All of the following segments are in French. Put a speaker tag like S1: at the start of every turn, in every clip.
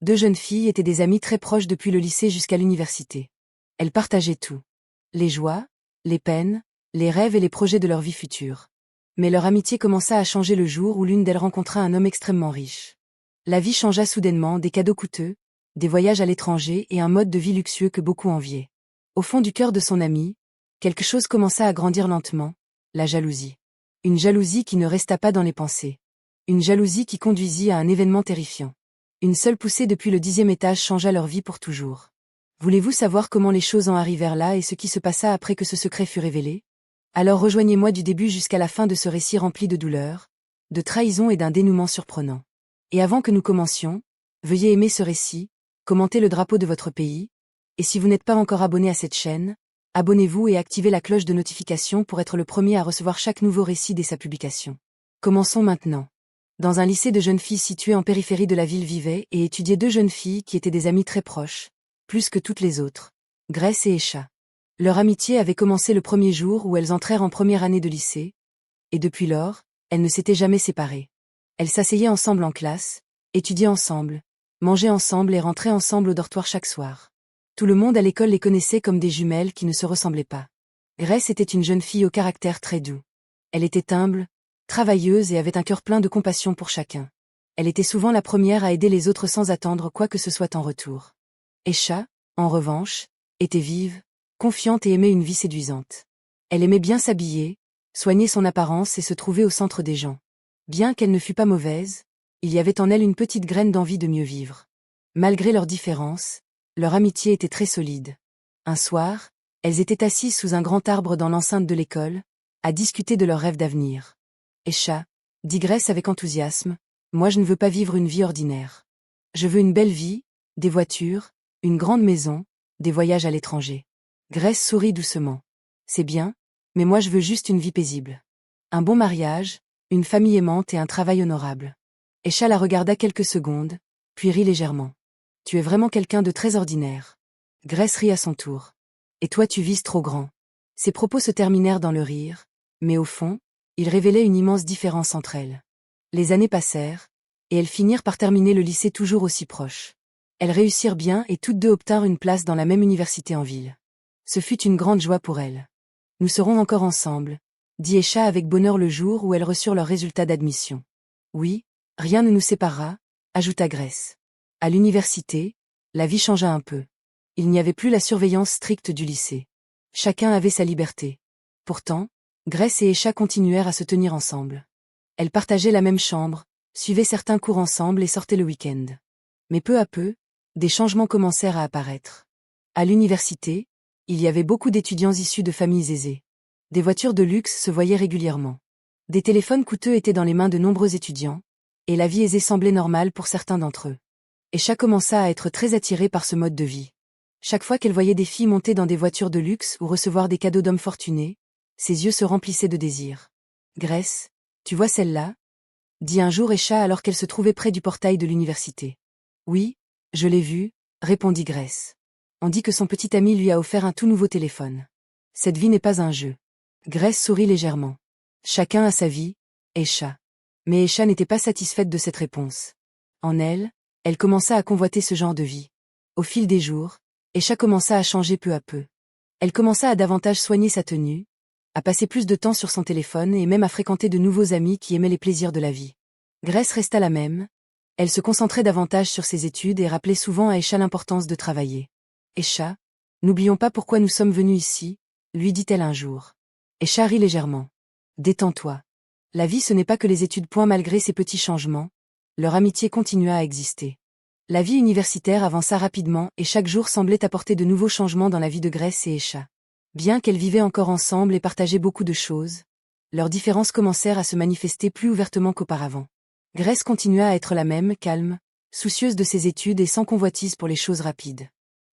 S1: Deux jeunes filles étaient des amies très proches depuis le lycée jusqu'à l'université. Elles partageaient tout. Les joies, les peines, les rêves et les projets de leur vie future. Mais leur amitié commença à changer le jour où l'une d'elles rencontra un homme extrêmement riche. La vie changea soudainement, des cadeaux coûteux, des voyages à l'étranger et un mode de vie luxueux que beaucoup enviaient. Au fond du cœur de son amie, quelque chose commença à grandir lentement, la jalousie. Une jalousie qui ne resta pas dans les pensées. Une jalousie qui conduisit à un événement terrifiant. Une seule poussée depuis le 10e étage changea leur vie pour toujours. Voulez-vous savoir comment les choses en arrivèrent là et ce qui se passa après que ce secret fut révélé? Alors rejoignez-moi du début jusqu'à la fin de ce récit rempli de douleur, de trahison et d'un dénouement surprenant. Et avant que nous commencions, veuillez aimer ce récit, commenter le drapeau de votre pays, et si vous n'êtes pas encore abonné à cette chaîne, abonnez-vous et activez la cloche de notification pour être le premier à recevoir chaque nouveau récit dès sa publication. Commençons maintenant. Dans un lycée de jeunes filles situé en périphérie de la ville vivaient et étudiaient deux jeunes filles qui étaient des amies très proches, plus que toutes les autres, Grace et Esha. Leur amitié avait commencé le premier jour où elles entrèrent en première année de lycée, et depuis lors, elles ne s'étaient jamais séparées. Elles s'asseyaient ensemble en classe, étudiaient ensemble, mangeaient ensemble et rentraient ensemble au dortoir chaque soir. Tout le monde à l'école les connaissait comme des jumelles qui ne se ressemblaient pas. Grace était une jeune fille au caractère très doux. Elle était humble, travailleuse et avait un cœur plein de compassion pour chacun. Elle était souvent la première à aider les autres sans attendre quoi que ce soit en retour. Esha, en revanche, était vive, confiante et aimait une vie séduisante. Elle aimait bien s'habiller, soigner son apparence et se trouver au centre des gens. Bien qu'elle ne fût pas mauvaise, il y avait en elle une petite graine d'envie de mieux vivre. Malgré leurs différences, leur amitié était très solide. Un soir, elles étaient assises sous un grand arbre dans l'enceinte de l'école, à discuter de leurs rêves d'avenir. Esha, dit Grace avec enthousiasme, moi je ne veux pas vivre une vie ordinaire. Je veux une belle vie, des voitures, une grande maison, des voyages à l'étranger. Grace sourit doucement. C'est bien, mais moi je veux juste une vie paisible. Un bon mariage, une famille aimante et un travail honorable. Esha la regarda quelques secondes, puis rit légèrement. Tu es vraiment quelqu'un de très ordinaire. Grace rit à son tour. Et toi tu vises trop grand. Ses propos se terminèrent dans le rire, mais au fond, ils révélaient une immense différence entre elles. Les années passèrent, et elles finirent par terminer le lycée toujours aussi proche. Elles réussirent bien et toutes deux obtinrent une place dans la même université en ville. Ce fut une grande joie pour elles. Nous serons encore ensemble, dit Esha avec bonheur le jour où elles reçurent leurs résultats d'admission. Oui, rien ne nous séparera, ajouta Grace. À l'université, la vie changea un peu. Il n'y avait plus la surveillance stricte du lycée. Chacun avait sa liberté. Pourtant, Grace et Esha continuèrent à se tenir ensemble. Elles partageaient la même chambre, suivaient certains cours ensemble et sortaient le week-end. Mais peu à peu, des changements commencèrent à apparaître. À l'université, il y avait beaucoup d'étudiants issus de familles aisées. Des voitures de luxe se voyaient régulièrement. Des téléphones coûteux étaient dans les mains de nombreux étudiants, et la vie aisée semblait normale pour certains d'entre eux. Esha commença à être très attirée par ce mode de vie. Chaque fois qu'elle voyait des filles monter dans des voitures de luxe ou recevoir des cadeaux d'hommes fortunés, ses yeux se remplissaient de désir. Grace, tu vois celle-là? Dit un jour Esha alors qu'elle se trouvait près du portail de l'université. Oui, je l'ai vue, répondit Grace. On dit que son petit ami lui a offert un tout nouveau téléphone. Cette vie n'est pas un jeu. Grace sourit légèrement. Chacun a sa vie, Esha. Mais Esha n'était pas satisfaite de cette réponse. En elle, elle commença à convoiter ce genre de vie. Au fil des jours, Esha commença à changer peu à peu. Elle commença à davantage soigner sa tenue, à passer plus de temps sur son téléphone et même à fréquenter de nouveaux amis qui aimaient les plaisirs de la vie. Grace resta la même. Elle se concentrait davantage sur ses études et rappelait souvent à Esha l'importance de travailler. Esha, n'oublions pas pourquoi nous sommes venus ici, lui dit-elle un jour. Esha rit légèrement. Détends-toi. La vie ce n'est pas que les études. Malgré ces petits changements, leur amitié continua à exister. La vie universitaire avança rapidement et chaque jour semblait apporter de nouveaux changements dans la vie de Grace et Esha. Bien qu'elles vivaient encore ensemble et partageaient beaucoup de choses, leurs différences commencèrent à se manifester plus ouvertement qu'auparavant. Grace continua à être la même, calme, soucieuse de ses études et sans convoitise pour les choses rapides.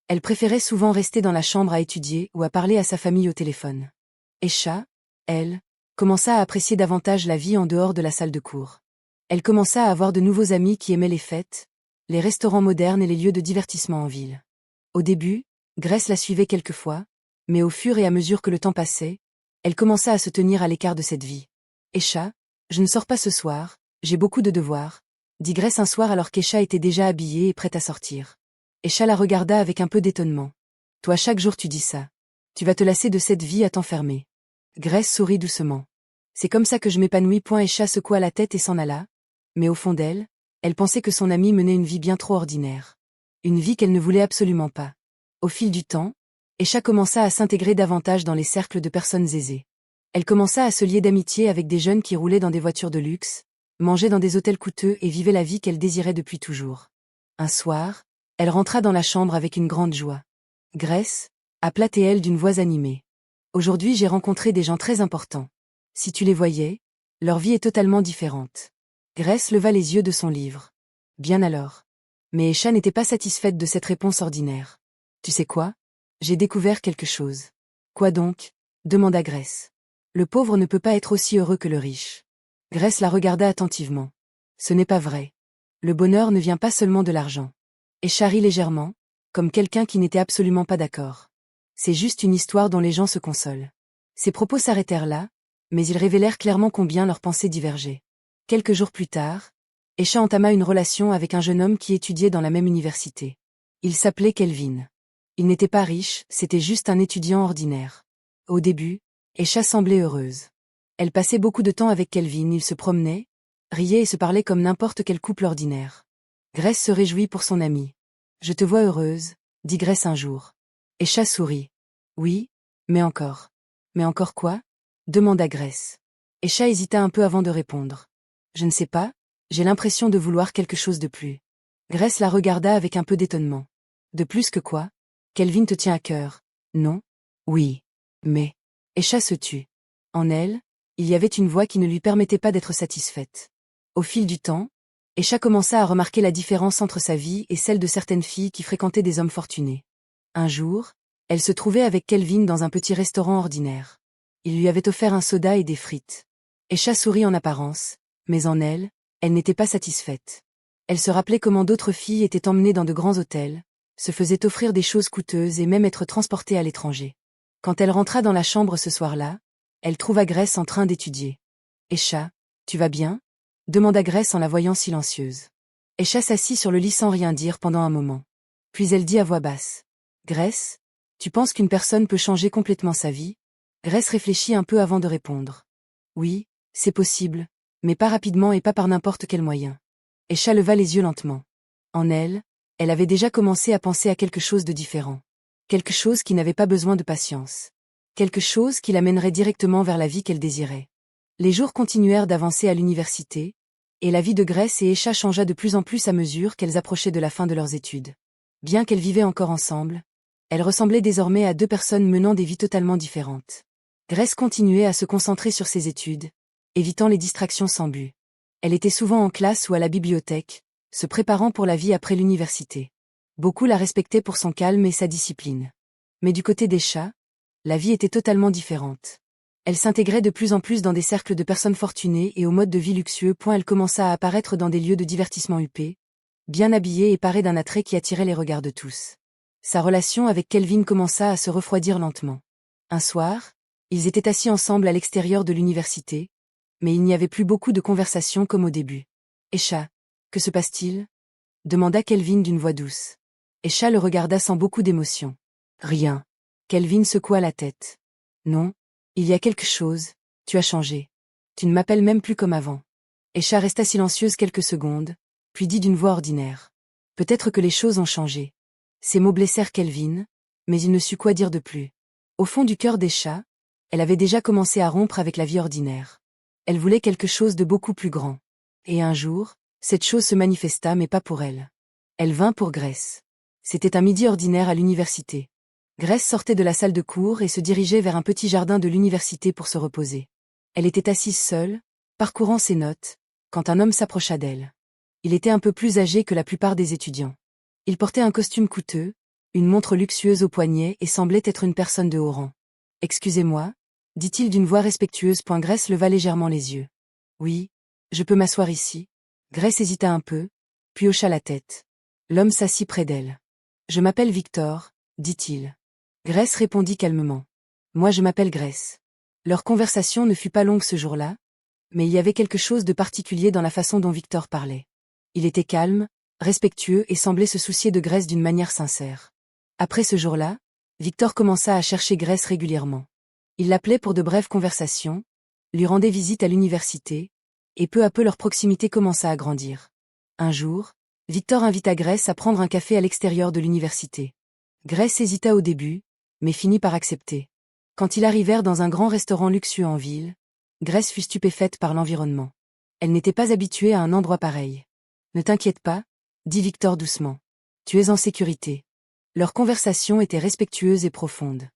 S1: Elle préférait souvent rester dans la chambre à étudier ou à parler à sa famille au téléphone. Esha, elle, commença à apprécier davantage la vie en dehors de la salle de cours. Elle commença à avoir de nouveaux amis qui aimaient les fêtes, les restaurants modernes et les lieux de divertissement en ville. Au début, Grace la suivait quelquefois, mais au fur et à mesure que le temps passait, elle commença à se tenir à l'écart de cette vie. Esha, je ne sors pas ce soir, j'ai beaucoup de devoirs, dit Grace un soir alors qu'Esha était déjà habillée et prête à sortir. Esha la regarda avec un peu d'étonnement. Toi chaque jour tu dis ça. Tu vas te lasser de cette vie à t'enfermer. Grace sourit doucement. C'est comme ça que je m'épanouis. Esha secoua la tête et s'en alla. Mais au fond d'elle, elle pensait que son amie menait une vie bien trop ordinaire. Une vie qu'elle ne voulait absolument pas. Au fil du temps, Esha commença à s'intégrer davantage dans les cercles de personnes aisées. Elle commença à se lier d'amitié avec des jeunes qui roulaient dans des voitures de luxe, mangeaient dans des hôtels coûteux et vivaient la vie qu'elle désirait depuis toujours. Un soir, elle rentra dans la chambre avec une grande joie. Grace, appela-t-elle d'une voix animée. Aujourd'hui j'ai rencontré des gens très importants. Si tu les voyais, leur vie est totalement différente. Grace leva les yeux de son livre. Bien alors. Mais Esha n'était pas satisfaite de cette réponse ordinaire. Tu sais quoi? J'ai découvert quelque chose. Quoi donc? Demanda Grace. Le pauvre ne peut pas être aussi heureux que le riche. Grace la regarda attentivement. Ce n'est pas vrai. Le bonheur ne vient pas seulement de l'argent. Esha rit légèrement, comme quelqu'un qui n'était absolument pas d'accord. C'est juste une histoire dont les gens se consolent. Ses propos s'arrêtèrent là, mais ils révélèrent clairement combien leurs pensées divergeaient. Quelques jours plus tard, Esha entama une relation avec un jeune homme qui étudiait dans la même université. Il s'appelait Kelvin. Il n'était pas riche, c'était juste un étudiant ordinaire. Au début, Esha semblait heureuse. Elle passait beaucoup de temps avec Kelvin, ils se promenaient, riaient et se parlaient comme n'importe quel couple ordinaire. Grace se réjouit pour son amie. Je te vois heureuse, dit Grace un jour. Esha sourit. Oui, mais encore. Mais encore quoi? Demanda Grace. Esha hésita un peu avant de répondre. Je ne sais pas, j'ai l'impression de vouloir quelque chose de plus. Grace la regarda avec un peu d'étonnement. De plus que quoi? Kelvin te tient à cœur. Non? Oui. Mais. Esha se tut. En elle, il y avait une voix qui ne lui permettait pas d'être satisfaite. Au fil du temps, Esha commença à remarquer la différence entre sa vie et celle de certaines filles qui fréquentaient des hommes fortunés. Un jour, elle se trouvait avec Kelvin dans un petit restaurant ordinaire. Il lui avait offert un soda et des frites. Esha sourit en apparence, mais en elle, elle n'était pas satisfaite. Elle se rappelait comment d'autres filles étaient emmenées dans de grands hôtels, se faisaient offrir des choses coûteuses et même être transportées à l'étranger. Quand elle rentra dans la chambre ce soir-là, elle trouva Grace en train d'étudier. « Esha, tu vas bien ?» demanda Grace en la voyant silencieuse. Esha s'assit sur le lit sans rien dire pendant un moment. Puis elle dit à voix basse. « Grace, tu penses qu'une personne peut changer complètement sa vie ?» Grace réfléchit un peu avant de répondre. « Oui, c'est possible, mais pas rapidement et pas par n'importe quel moyen. » Esha leva les yeux lentement. En elle, elle avait déjà commencé à penser à quelque chose de différent. Quelque chose qui n'avait pas besoin de patience. Quelque chose qui l'amènerait directement vers la vie qu'elle désirait. Les jours continuèrent d'avancer à l'université, et la vie de Grace et Esha changea de plus en plus à mesure qu'elles approchaient de la fin de leurs études. Bien qu'elles vivaient encore ensemble, elles ressemblaient désormais à deux personnes menant des vies totalement différentes. Grace continuait à se concentrer sur ses études, évitant les distractions sans but. Elle était souvent en classe ou à la bibliothèque, se préparant pour la vie après l'université. Beaucoup la respectaient pour son calme et sa discipline. Mais du côté d'Esha, la vie était totalement différente. Elle s'intégrait de plus en plus dans des cercles de personnes fortunées et au mode de vie luxueux. Elle commença à apparaître dans des lieux de divertissement huppés, bien habillée et parée d'un attrait qui attirait les regards de tous. Sa relation avec Kelvin commença à se refroidir lentement. Un soir, ils étaient assis ensemble à l'extérieur de l'université, mais il n'y avait plus beaucoup de conversations comme au début. « Esha, que se passe-t-il » demanda Kelvin d'une voix douce. Esha le regarda sans beaucoup d'émotion. « Rien. » Kelvin secoua la tête. « Non, il y a quelque chose, tu as changé. Tu ne m'appelles même plus comme avant. » Esha resta silencieuse quelques secondes, puis dit d'une voix ordinaire. « Peut-être que les choses ont changé. » Ces mots blessèrent Kelvin, mais il ne sut quoi dire de plus. Au fond du cœur d'Esha, elle avait déjà commencé à rompre avec la vie ordinaire. Elle voulait quelque chose de beaucoup plus grand. Et un jour, cette chose se manifesta mais pas pour elle. Elle vint pour Grace. C'était un midi ordinaire à l'université. Grace sortait de la salle de cours et se dirigeait vers un petit jardin de l'université pour se reposer. Elle était assise seule, parcourant ses notes, quand un homme s'approcha d'elle. Il était un peu plus âgé que la plupart des étudiants. Il portait un costume coûteux, une montre luxueuse au poignet et semblait être une personne de haut rang. « Excusez-moi » dit-il d'une voix respectueuse. Grace leva légèrement les yeux. « Oui, je peux m'asseoir ici ?» Grace hésita un peu, puis hocha la tête. L'homme s'assit près d'elle. « Je m'appelle Victor » dit-il. Grace répondit calmement. « Moi je m'appelle Grace. » Leur conversation ne fut pas longue ce jour-là, mais il y avait quelque chose de particulier dans la façon dont Victor parlait. Il était calme, respectueux et semblait se soucier de Grace d'une manière sincère. Après ce jour-là, Victor commença à chercher Grace régulièrement. Il l'appelait pour de brèves conversations, lui rendait visite à l'université, et peu à peu leur proximité commença à grandir. Un jour, Victor invita Grace à prendre un café à l'extérieur de l'université. Grace hésita au début, mais finit par accepter. Quand ils arrivèrent dans un grand restaurant luxueux en ville, Grace fut stupéfaite par l'environnement. Elle n'était pas habituée à un endroit pareil. « Ne t'inquiète pas, » dit Victor doucement. « Tu es en sécurité. » Leur conversation était respectueuse et profonde.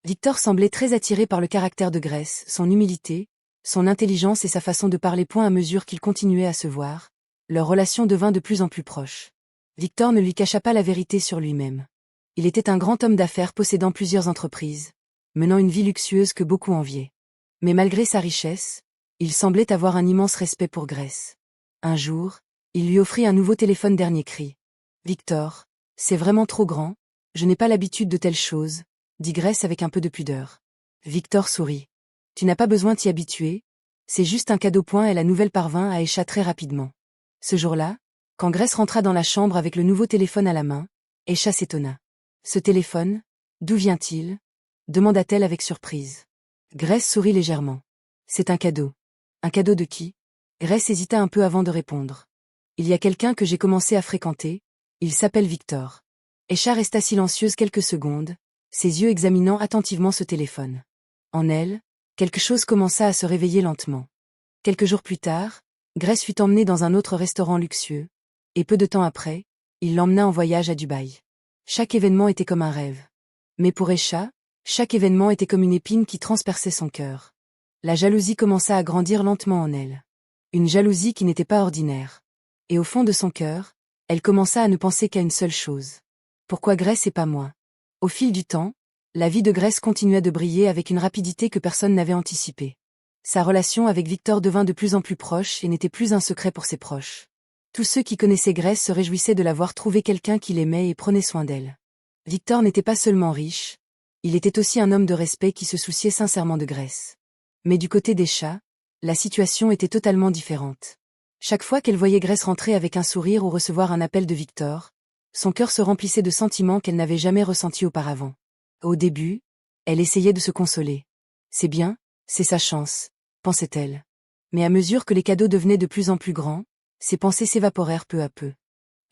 S1: Victor semblait très attiré par le caractère de Grace, son humilité, son intelligence et sa façon de parler. À mesure qu'ils continuaient à se voir, leur relation devint de plus en plus proche. Victor ne lui cacha pas la vérité sur lui-même. Il était un grand homme d'affaires possédant plusieurs entreprises, menant une vie luxueuse que beaucoup enviaient. Mais malgré sa richesse, il semblait avoir un immense respect pour Grace. Un jour, il lui offrit un nouveau téléphone dernier cri. « Victor, c'est vraiment trop grand, je n'ai pas l'habitude de telles choses, » dit Grace avec un peu de pudeur. Victor sourit. « Tu n'as pas besoin de t'y habituer, c'est juste un cadeau. » Et la nouvelle parvint à Esha très rapidement. Ce jour-là, quand Grace rentra dans la chambre avec le nouveau téléphone à la main, Esha s'étonna. « Ce téléphone, d'où vient-il » demanda-t-elle avec surprise. Grace sourit légèrement. « C'est un cadeau. » « Un cadeau de qui ?» Grace hésita un peu avant de répondre. « Il y a quelqu'un que j'ai commencé à fréquenter, il s'appelle Victor. » Esha resta silencieuse quelques secondes, ses yeux examinant attentivement ce téléphone. En elle, quelque chose commença à se réveiller lentement. Quelques jours plus tard, Grace fut emmenée dans un autre restaurant luxueux, et peu de temps après, il l'emmena en voyage à Dubaï. Chaque événement était comme un rêve. Mais pour Esha, chaque événement était comme une épine qui transperçait son cœur. La jalousie commença à grandir lentement en elle. Une jalousie qui n'était pas ordinaire. Et au fond de son cœur, elle commença à ne penser qu'à une seule chose. Pourquoi Grace et pas moi? Au fil du temps, la vie de Grace continua de briller avec une rapidité que personne n'avait anticipée. Sa relation avec Victor devint de plus en plus proche et n'était plus un secret pour ses proches. Tous ceux qui connaissaient Grace se réjouissaient de l'avoir trouvé quelqu'un qui l'aimait et prenait soin d'elle. Victor n'était pas seulement riche, il était aussi un homme de respect qui se souciait sincèrement de Grace. Mais du côté d'Esha, la situation était totalement différente. Chaque fois qu'elle voyait Grace rentrer avec un sourire ou recevoir un appel de Victor, son cœur se remplissait de sentiments qu'elle n'avait jamais ressentis auparavant. Au début, elle essayait de se consoler. « C'est bien, c'est sa chance », pensait-elle. Mais à mesure que les cadeaux devenaient de plus en plus grands, ses pensées s'évaporèrent peu à peu.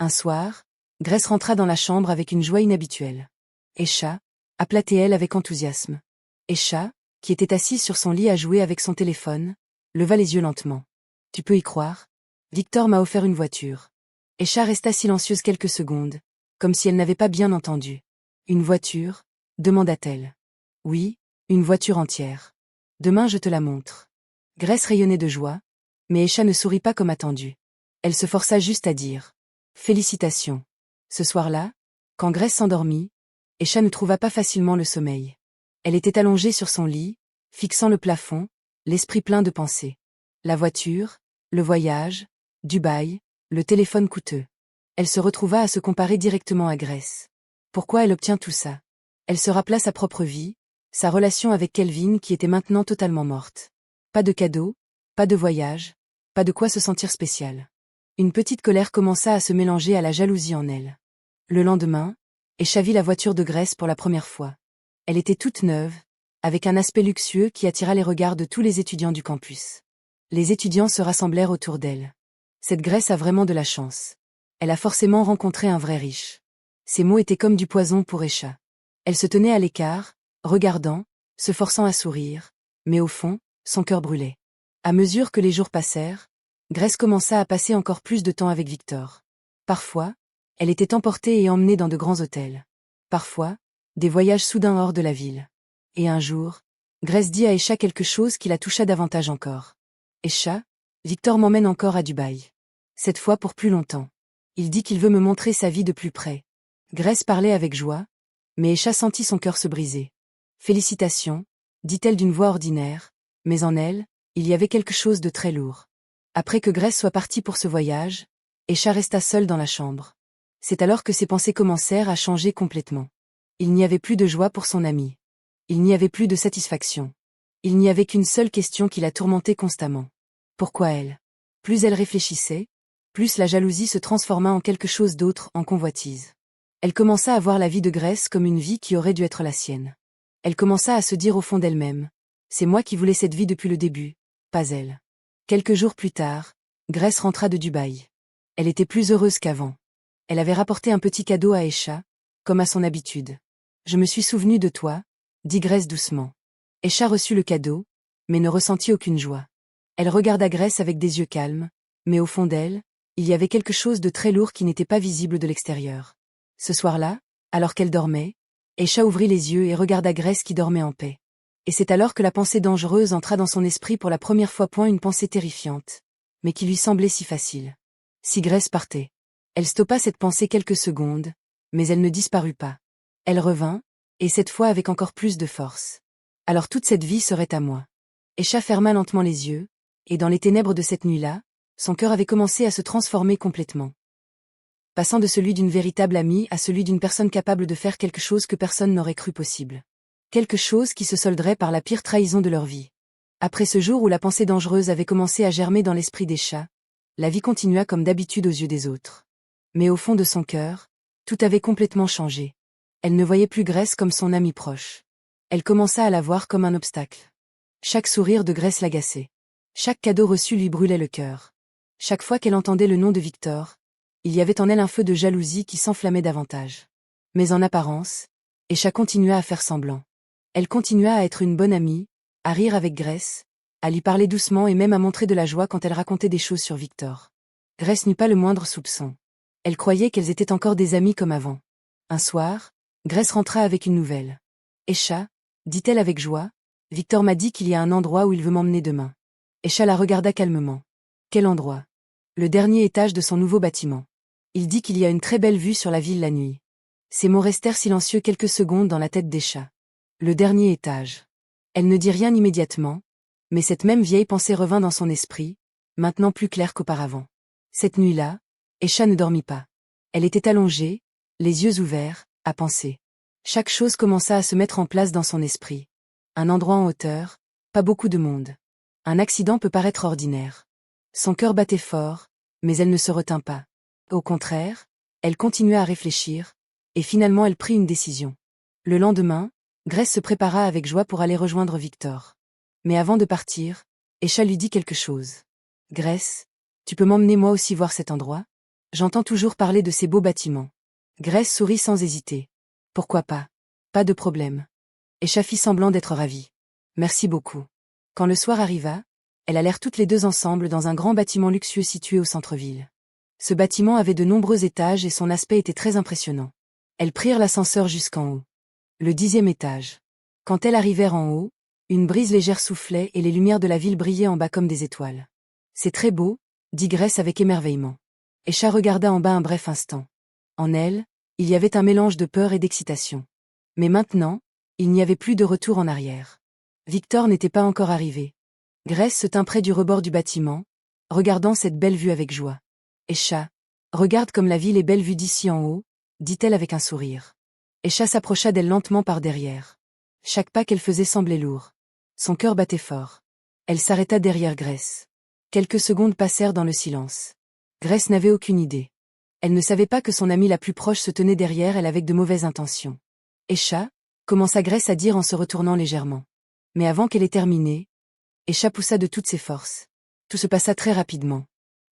S1: Un soir, Grace rentra dans la chambre avec une joie inhabituelle. « Esha » appela-t-elle avec enthousiasme. Esha, qui était assise sur son lit à jouer avec son téléphone, leva les yeux lentement. « Tu peux y croire? Victor m'a offert une voiture. » Esha resta silencieuse quelques secondes, comme si elle n'avait pas bien entendu. « Une voiture ?» demanda-t-elle. « Oui, une voiture entière. Demain je te la montre. » Grace rayonnait de joie, mais Esha ne sourit pas comme attendu. Elle se força juste à dire « Félicitations ». Ce soir-là, quand Grace s'endormit, Esha ne trouva pas facilement le sommeil. Elle était allongée sur son lit, fixant le plafond, l'esprit plein de pensées. La voiture, le voyage, Dubaï, le téléphone coûteux. Elle se retrouva à se comparer directement à Grace. Pourquoi elle obtient tout ça? Elle se rappela sa propre vie, sa relation avec Kelvin qui était maintenant totalement morte. Pas de cadeaux, pas de voyage, pas de quoi se sentir spécial. Une petite colère commença à se mélanger à la jalousie en elle. Le lendemain, Esha vit la voiture de Grace pour la première fois. Elle était toute neuve, avec un aspect luxueux qui attira les regards de tous les étudiants du campus. Les étudiants se rassemblèrent autour d'elle. Cette Grace a vraiment de la chance. Elle a forcément rencontré un vrai riche. Ces mots étaient comme du poison pour Esha. Elle se tenait à l'écart, regardant, se forçant à sourire, mais au fond, son cœur brûlait. À mesure que les jours passèrent, Grace commença à passer encore plus de temps avec Victor. Parfois, elle était emportée et emmenée dans de grands hôtels. Parfois, des voyages soudains hors de la ville. Et un jour, Grace dit à Esha quelque chose qui la toucha davantage encore. « Esha, Victor m'emmène encore à Dubaï. Cette fois pour plus longtemps. Il dit qu'il veut me montrer sa vie de plus près. » Grace parlait avec joie, mais Esha sentit son cœur se briser. « Félicitations », dit-elle d'une voix ordinaire, mais en elle, il y avait quelque chose de très lourd. Après que Grace soit partie pour ce voyage, Esha resta seule dans la chambre. C'est alors que ses pensées commencèrent à changer complètement. Il n'y avait plus de joie pour son amie. Il n'y avait plus de satisfaction. Il n'y avait qu'une seule question qui la tourmentait constamment. Pourquoi elle? Plus elle réfléchissait, plus la jalousie se transforma en quelque chose d'autre, en convoitise. Elle commença à voir la vie de Grace comme une vie qui aurait dû être la sienne. Elle commença à se dire au fond d'elle-même: c'est moi qui voulais cette vie depuis le début, pas elle. Quelques jours plus tard, Grace rentra de Dubaï. Elle était plus heureuse qu'avant. Elle avait rapporté un petit cadeau à Aisha, comme à son habitude. Je me suis souvenu de toi, dit Grace doucement. Aisha reçut le cadeau, mais ne ressentit aucune joie. Elle regarda Grace avec des yeux calmes, mais au fond d'elle, il y avait quelque chose de très lourd qui n'était pas visible de l'extérieur. Ce soir-là, alors qu'elle dormait, Aisha ouvrit les yeux et regarda Grace qui dormait en paix. Et c'est alors que la pensée dangereuse entra dans son esprit pour la première fois. Une pensée terrifiante, mais qui lui semblait si facile. Si Grace partait. Elle stoppa cette pensée quelques secondes, mais elle ne disparut pas. Elle revint, et cette fois avec encore plus de force. Alors toute cette vie serait à moi. Aisha ferma lentement les yeux, et dans les ténèbres de cette nuit-là, son cœur avait commencé à se transformer complètement. Passant de celui d'une véritable amie à celui d'une personne capable de faire quelque chose que personne n'aurait cru possible. Quelque chose qui se solderait par la pire trahison de leur vie. Après ce jour où la pensée dangereuse avait commencé à germer dans l'esprit d'Aisha, la vie continua comme d'habitude aux yeux des autres. Mais au fond de son cœur, tout avait complètement changé. Elle ne voyait plus Grace comme son amie proche. Elle commença à la voir comme un obstacle. Chaque sourire de Grace l'agaçait. Chaque cadeau reçu lui brûlait le cœur. Chaque fois qu'elle entendait le nom de Victor, il y avait en elle un feu de jalousie qui s'enflammait davantage. Mais en apparence, Aisha continua à faire semblant. Elle continua à être une bonne amie, à rire avec Grace, à lui parler doucement et même à montrer de la joie quand elle racontait des choses sur Victor. Grace n'eut pas le moindre soupçon. Elle croyait qu'elles étaient encore des amies comme avant. Un soir, Grace rentra avec une nouvelle. « Aisha, dit-elle avec joie, Victor m'a dit qu'il y a un endroit où il veut m'emmener demain. » Aisha la regarda calmement. « Quel endroit ?»« Le dernier étage de son nouveau bâtiment. Il dit qu'il y a une très belle vue sur la ville la nuit. » Ces mots restèrent silencieux quelques secondes dans la tête d'Aisha. Le dernier étage. Elle ne dit rien immédiatement, mais cette même vieille pensée revint dans son esprit, maintenant plus claire qu'auparavant. Cette nuit-là, Aisha ne dormit pas. Elle était allongée, les yeux ouverts, à penser. Chaque chose commença à se mettre en place dans son esprit. Un endroit en hauteur, pas beaucoup de monde. Un accident peut paraître ordinaire. Son cœur battait fort, mais elle ne se retint pas. Au contraire, elle continua à réfléchir, et finalement elle prit une décision. Le lendemain, Grace se prépara avec joie pour aller rejoindre Victor. Mais avant de partir, Aisha lui dit quelque chose. « Grace, tu peux m'emmener moi aussi voir cet endroit ? J'entends toujours parler de ces beaux bâtiments. » Grace sourit sans hésiter. « Pourquoi pas ? Pas de problème. » Aisha fit semblant d'être ravie. « Merci beaucoup. » Quand le soir arriva, elles allèrent toutes les deux ensemble dans un grand bâtiment luxueux situé au centre-ville. Ce bâtiment avait de nombreux étages et son aspect était très impressionnant. Elles prirent l'ascenseur jusqu'en haut. Le 10e étage. Quand elles arrivèrent en haut, une brise légère soufflait et les lumières de la ville brillaient en bas comme des étoiles. « C'est très beau, » dit Grace avec émerveillement. Aisha regarda en bas un bref instant. En elle, il y avait un mélange de peur et d'excitation. Mais maintenant, il n'y avait plus de retour en arrière. Victor n'était pas encore arrivé. Grace se tint près du rebord du bâtiment, regardant cette belle vue avec joie. « Aisha, regarde comme la ville est belle vue d'ici en haut, » dit-elle avec un sourire. Aisha s'approcha d'elle lentement par derrière. Chaque pas qu'elle faisait semblait lourd. Son cœur battait fort. Elle s'arrêta derrière Grace. Quelques secondes passèrent dans le silence. Grace n'avait aucune idée. Elle ne savait pas que son amie la plus proche se tenait derrière elle avec de mauvaises intentions. « Aisha » commença Grace à dire en se retournant légèrement. Mais avant qu'elle ait terminé, Aisha poussa de toutes ses forces. Tout se passa très rapidement.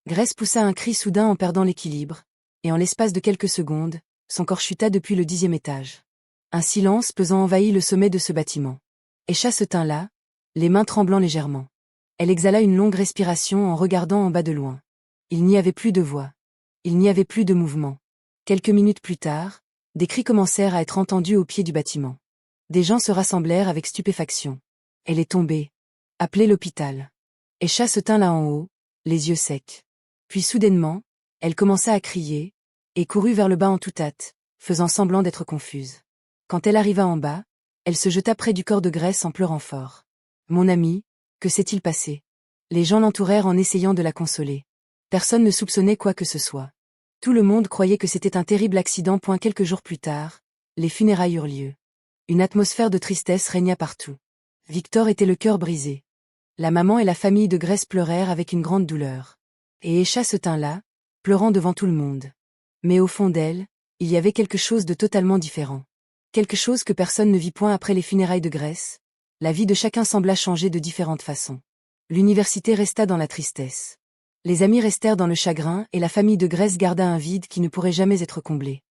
S1: Grace poussa un cri soudain en perdant l'équilibre, et en l'espace de quelques secondes, son corps chuta depuis le 10e étage. Un silence pesant envahit le sommet de ce bâtiment. Aisha se tint là, les mains tremblant légèrement. Elle exhala une longue respiration en regardant en bas de loin. Il n'y avait plus de voix. Il n'y avait plus de mouvement. Quelques minutes plus tard, des cris commencèrent à être entendus au pied du bâtiment. Des gens se rassemblèrent avec stupéfaction. Elle est tombée. Appelez l'hôpital. Aisha se tint là en haut, les yeux secs. Puis soudainement, elle commença à crier, et courut vers le bas en toute hâte, faisant semblant d'être confuse. Quand elle arriva en bas, elle se jeta près du corps de Grace en pleurant fort. « Mon amie, que s'est-il passé ?» Les gens l'entourèrent en essayant de la consoler. Personne ne soupçonnait quoi que ce soit. Tout le monde croyait que c'était un terrible accident. Quelques jours plus tard, les funérailles eurent lieu. Une atmosphère de tristesse régna partout. Victor était le cœur brisé. La maman et la famille de Grace pleurèrent avec une grande douleur. Et Aisha se tint là, pleurant devant tout le monde. Mais au fond d'elle, il y avait quelque chose de totalement différent. Quelque chose que personne ne vit point après les funérailles de Grèce. La vie de chacun sembla changer de différentes façons. L'université resta dans la tristesse. Les amis restèrent dans le chagrin et la famille de Grèce garda un vide qui ne pourrait jamais être comblé.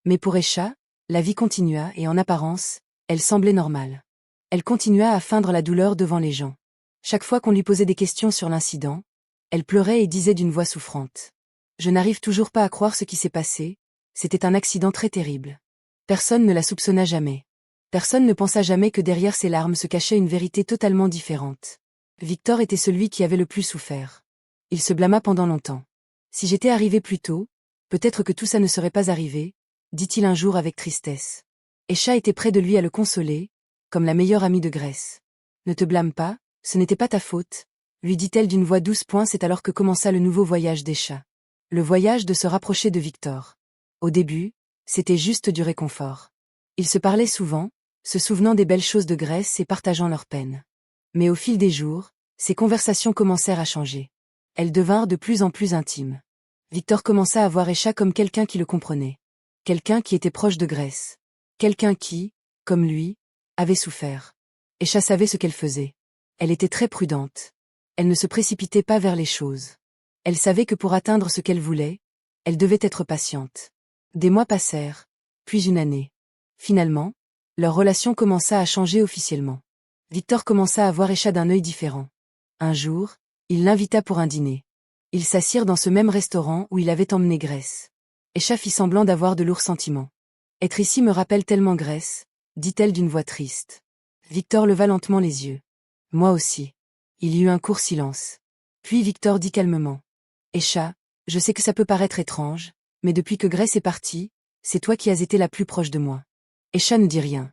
S1: Mais pour Escha, la vie continua et en apparence, elle semblait normale. Elle continua à feindre la douleur devant les gens. Chaque fois qu'on lui posait des questions sur l'incident, elle pleurait et disait d'une voix souffrante. Je n'arrive toujours pas à croire ce qui s'est passé, c'était un accident très terrible. Personne ne la soupçonna jamais. Personne ne pensa jamais que derrière ses larmes se cachait une vérité totalement différente. Victor était celui qui avait le plus souffert. Il se blâma pendant longtemps. Si j'étais arrivé plus tôt, peut-être que tout ça ne serait pas arrivé, dit-il un jour avec tristesse. Escha était près de lui à le consoler, comme la meilleure amie de Grèce. Ne te blâme pas, ce n'était pas ta faute, lui dit-elle d'une voix douce. C'est alors que commença le nouveau voyage d'Escha. Le voyage de se rapprocher de Victor. Au début, c'était juste du réconfort. Ils se parlaient souvent, se souvenant des belles choses de Grèce et partageant leurs peines. Mais au fil des jours, ces conversations commencèrent à changer. Elles devinrent de plus en plus intimes. Victor commença à voir Escha comme quelqu'un qui le comprenait. Quelqu'un qui était proche de Grèce. Quelqu'un qui, comme lui, avait souffert. Escha savait ce qu'elle faisait. Elle était très prudente. Elle ne se précipitait pas vers les choses. Elle savait que pour atteindre ce qu'elle voulait, elle devait être patiente. Des mois passèrent, puis une année. Finalement, leur relation commença à changer officiellement. Victor commença à voir Escha d'un œil différent. Un jour, il l'invita pour un dîner. Ils s'assirent dans ce même restaurant où il avait emmené Grèce. Escha fit semblant d'avoir de lourds sentiments. Être ici me rappelle tellement Grèce, dit-elle d'une voix triste. Victor leva lentement les yeux. Moi aussi. Il y eut un court silence. Puis Victor dit calmement. Escha, je sais que ça peut paraître étrange, mais depuis que Grèce est partie, c'est toi qui as été la plus proche de moi. Escha ne dit rien.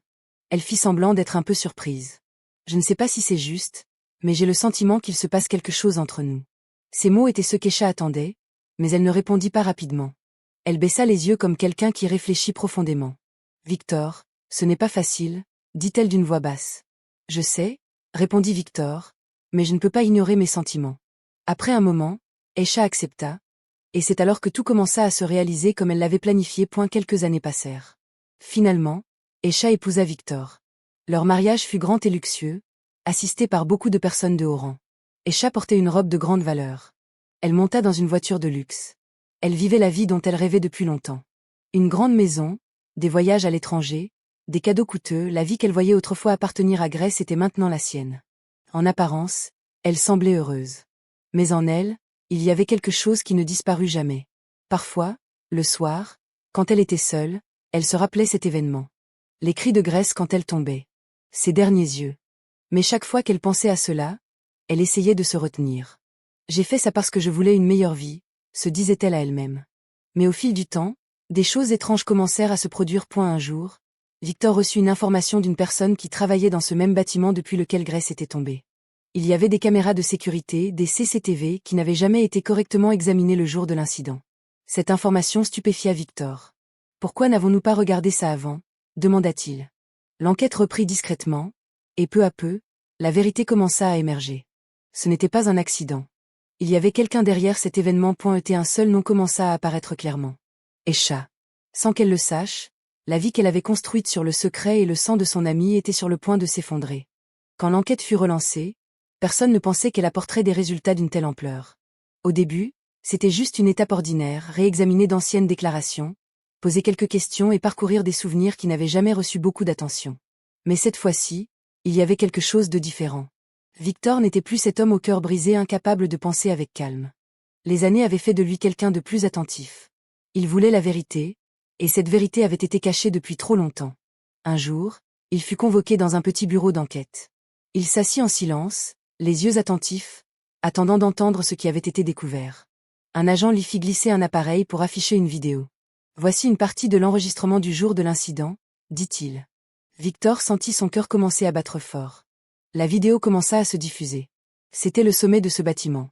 S1: Elle fit semblant d'être un peu surprise. Je ne sais pas si c'est juste, mais j'ai le sentiment qu'il se passe quelque chose entre nous. Ces mots étaient ceux qu'Escha attendait, mais elle ne répondit pas rapidement. Elle baissa les yeux comme quelqu'un qui réfléchit profondément. Victor, ce n'est pas facile, dit-elle d'une voix basse. Je sais, répondit Victor, mais je ne peux pas ignorer mes sentiments. Après un moment, Escha accepta, et c'est alors que tout commença à se réaliser comme elle l'avait planifié. Quelques années passèrent. Finalement, Escha épousa Victor. Leur mariage fut grand et luxueux, assisté par beaucoup de personnes de haut rang. Escha portait une robe de grande valeur. Elle monta dans une voiture de luxe. Elle vivait la vie dont elle rêvait depuis longtemps. Une grande maison, des voyages à l'étranger, des cadeaux coûteux, la vie qu'elle voyait autrefois appartenir à Grèce était maintenant la sienne. En apparence, elle semblait heureuse. Mais en elle, il y avait quelque chose qui ne disparut jamais. Parfois, le soir, quand elle était seule, elle se rappelait cet événement. Les cris de Grèce quand elle tombait. Ses derniers yeux. Mais chaque fois qu'elle pensait à cela, elle essayait de se retenir. J'ai fait ça parce que je voulais une meilleure vie, se disait-elle à elle-même. Mais au fil du temps, des choses étranges commencèrent à se produire. Un jour, Victor reçut une information d'une personne qui travaillait dans ce même bâtiment depuis lequel Grèce était tombée. Il y avait des caméras de sécurité, des CCTV, qui n'avaient jamais été correctement examinées le jour de l'incident. Cette information stupéfia Victor. Pourquoi n'avons-nous pas regardé ça avant ? Demanda-t-il. L'enquête reprit discrètement, et peu à peu, la vérité commença à émerger. Ce n'était pas un accident. Il y avait quelqu'un derrière cet événement. Un seul nom commença à apparaître clairement. Escha. Sans qu'elle le sache, la vie qu'elle avait construite sur le secret et le sang de son ami était sur le point de s'effondrer. Quand l'enquête fut relancée, personne ne pensait qu'elle apporterait des résultats d'une telle ampleur. Au début, c'était juste une étape ordinaire, réexaminer d'anciennes déclarations, poser quelques questions et parcourir des souvenirs qui n'avaient jamais reçu beaucoup d'attention. Mais cette fois-ci, il y avait quelque chose de différent. Victor n'était plus cet homme au cœur brisé incapable de penser avec calme. Les années avaient fait de lui quelqu'un de plus attentif. Il voulait la vérité, et cette vérité avait été cachée depuis trop longtemps. Un jour, il fut convoqué dans un petit bureau d'enquête. Il s'assit en silence, les yeux attentifs, attendant d'entendre ce qui avait été découvert. Un agent lui fit glisser un appareil pour afficher une vidéo. Voici une partie de l'enregistrement du jour de l'incident, dit-il. Victor sentit son cœur commencer à battre fort. La vidéo commença à se diffuser. C'était le sommet de ce bâtiment.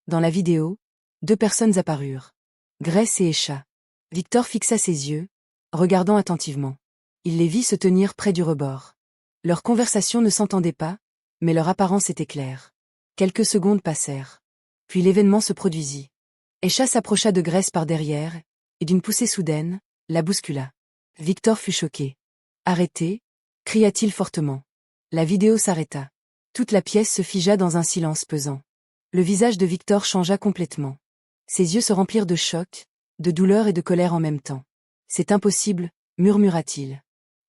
S1: Dans la vidéo, 2 personnes apparurent. Grèce et Escha. Victor fixa ses yeux, regardant attentivement. Il les vit se tenir près du rebord. Leur conversation ne s'entendait pas, mais leur apparence était claire. Quelques secondes passèrent. Puis l'événement se produisit. Escha s'approcha de Grace par derrière, et d'une poussée soudaine, la bouscula. Victor fut choqué. « Arrêtez » cria-t-il fortement. La vidéo s'arrêta. Toute la pièce se figea dans un silence pesant. Le visage de Victor changea complètement. Ses yeux se remplirent de choc, de douleur et de colère en même temps. « C'est impossible » murmura-t-il.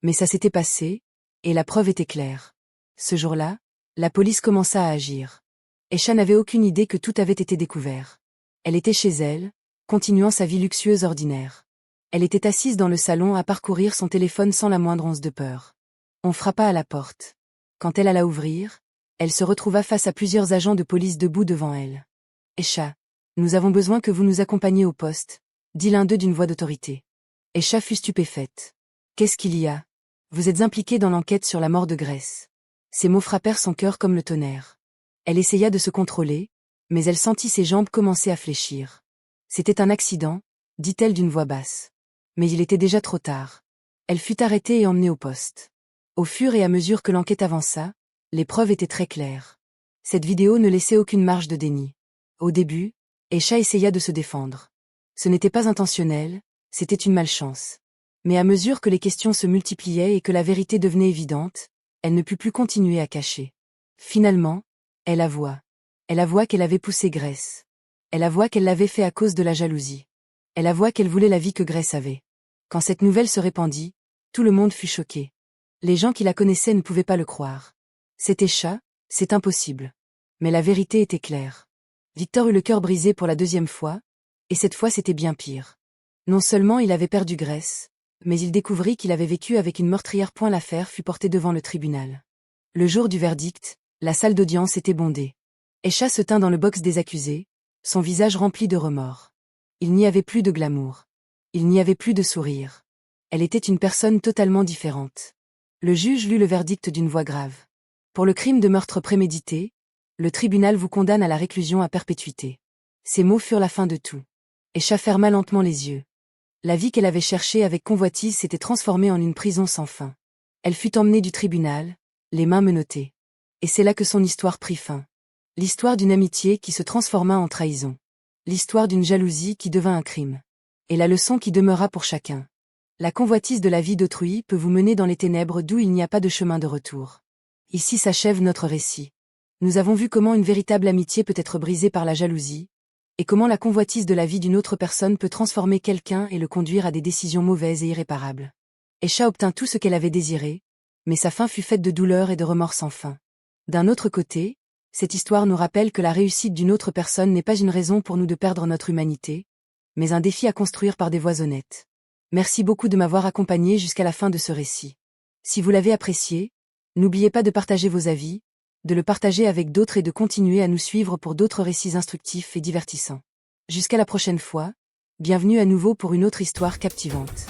S1: Mais ça s'était passé, et la preuve était claire. Ce jour-là, la police commença à agir. Escha n'avait aucune idée que tout avait été découvert. Elle était chez elle, continuant sa vie luxueuse ordinaire. Elle était assise dans le salon à parcourir son téléphone sans la moindre once de peur. On frappa à la porte. Quand elle alla ouvrir, elle se retrouva face à plusieurs agents de police debout devant elle. « Escha, nous avons besoin que vous nous accompagniez au poste », dit l'un d'eux d'une voix d'autorité. Escha fut stupéfaite. « Qu'est-ce qu'il y a ? Vous êtes impliquée dans l'enquête sur la mort de Grace. » Ces mots frappèrent son cœur comme le tonnerre. Elle essaya de se contrôler, mais elle sentit ses jambes commencer à fléchir. « C'était un accident », dit-elle d'une voix basse. Mais il était déjà trop tard. Elle fut arrêtée et emmenée au poste. Au fur et à mesure que l'enquête avança, les preuves étaient très claires. Cette vidéo ne laissait aucune marge de déni. Au début, Escha essaya de se défendre. Ce n'était pas intentionnel, c'était une malchance. Mais à mesure que les questions se multipliaient et que la vérité devenait évidente, elle ne put plus continuer à cacher. Finalement, elle avoua. Elle avoua qu'elle avait poussé Grace. Elle avoua qu'elle l'avait fait à cause de la jalousie. Elle avoua qu'elle voulait la vie que Grace avait. Quand cette nouvelle se répandit, tout le monde fut choqué. Les gens qui la connaissaient ne pouvaient pas le croire. C'est Escha, c'est impossible. Mais la vérité était claire. Victor eut le cœur brisé pour la deuxième fois, et cette fois c'était bien pire. Non seulement il avait perdu Grace, mais il découvrit qu'il avait vécu avec une meurtrière. L'affaire fut portée devant le tribunal. Le jour du verdict, la salle d'audience était bondée. Escha se tint dans le box des accusés, son visage rempli de remords. Il n'y avait plus de glamour. Il n'y avait plus de sourire. Elle était une personne totalement différente. Le juge lut le verdict d'une voix grave. Pour le crime de meurtre prémédité, le tribunal vous condamne à la réclusion à perpétuité. Ces mots furent la fin de tout. Escha ferma lentement les yeux. La vie qu'elle avait cherchée avec convoitise s'était transformée en une prison sans fin. Elle fut emmenée du tribunal, les mains menottées. Et c'est là que son histoire prit fin. L'histoire d'une amitié qui se transforma en trahison. L'histoire d'une jalousie qui devint un crime. Et la leçon qui demeura pour chacun. La convoitise de la vie d'autrui peut vous mener dans les ténèbres d'où il n'y a pas de chemin de retour. Ici s'achève notre récit. Nous avons vu comment une véritable amitié peut être brisée par la jalousie, et comment la convoitise de la vie d'une autre personne peut transformer quelqu'un et le conduire à des décisions mauvaises et irréparables. Escha obtint tout ce qu'elle avait désiré, mais sa fin fut faite de douleur et de remords sans fin. D'un autre côté, cette histoire nous rappelle que la réussite d'une autre personne n'est pas une raison pour nous de perdre notre humanité, mais un défi à construire par des voies honnêtes. Merci beaucoup de m'avoir accompagné jusqu'à la fin de ce récit. Si vous l'avez apprécié, n'oubliez pas de partager vos avis, de le partager avec d'autres et de continuer à nous suivre pour d'autres récits instructifs et divertissants. Jusqu'à la prochaine fois, bienvenue à nouveau pour une autre histoire captivante.